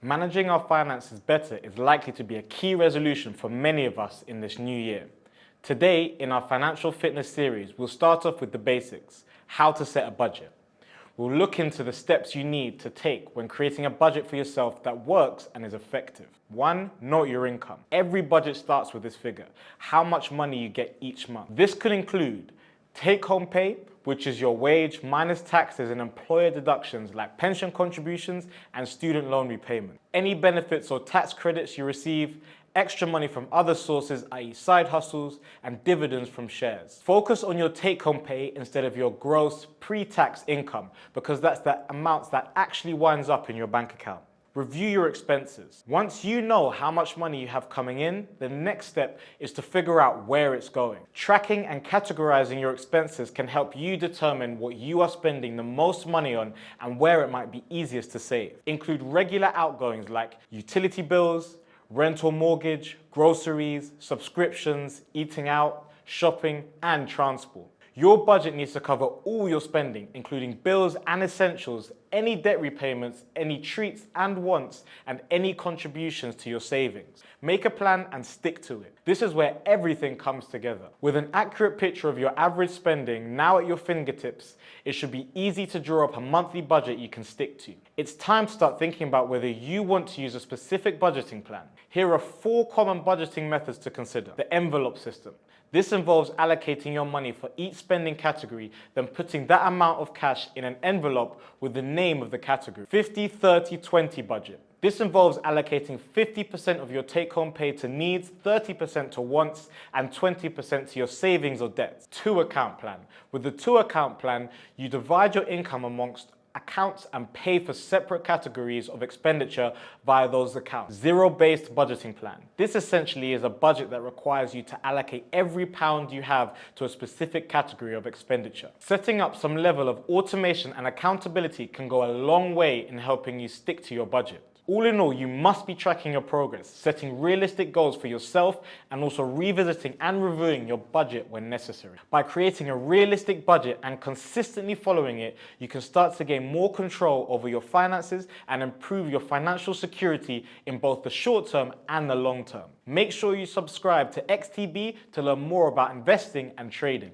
Managing our finances better is likely to be a key resolution for many of us in this new year. Today, in our financial fitness series, we'll start off with the basics, how to set a budget. We'll look into the steps you need to take when creating a budget for yourself that works and is effective. 1. Note your income. Every budget starts with this figure, how much money you get each month. This could include take-home pay, which is your wage minus taxes and employer deductions like pension contributions and student loan repayment. Any benefits or tax credits you receive, extra money from other sources, i.e. side hustles, and dividends from shares. Focus on your take-home pay instead of your gross pre-tax income, because that's the amounts that actually winds up in your bank account. Review your expenses. Once you know how much money you have coming in, the next step is to figure out where it's going. Tracking and categorizing your expenses can help you determine what you are spending the most money on and where it might be easiest to save. Include regular outgoings like utility bills, rent or mortgage, groceries, subscriptions, eating out, shopping, and transport. Your budget needs to cover all your spending, including bills and essentials, any debt repayments, any treats and wants, and any contributions to your savings. Make a plan and stick to it. This is where everything comes together. With an accurate picture of your average spending now at your fingertips, it should be easy to draw up a monthly budget you can stick to. It's time to start thinking about whether you want to use a specific budgeting plan. Here are 4 common budgeting methods to consider. The envelope system. This involves allocating your money for each spending category, then putting that amount of cash in an envelope with the name of the category. 50-30-20 budget. This involves allocating 50% of your take-home pay to needs, 30% to wants, and 20% to your savings or debts. 2-account plan. With the 2-account plan, you divide your income amongst accounts and pay for separate categories of expenditure via those accounts. Zero-based budgeting plan. This essentially is a budget that requires you to allocate every pound you have to a specific category of expenditure. Setting up some level of automation and accountability can go a long way in helping you stick to your budget. All in all, you must be tracking your progress, setting realistic goals for yourself, and also revisiting and reviewing your budget when necessary. By creating a realistic budget and consistently following it, you can start to gain more control over your finances and improve your financial security in both the short term and the long term. Make sure you subscribe to XTB to learn more about investing and trading.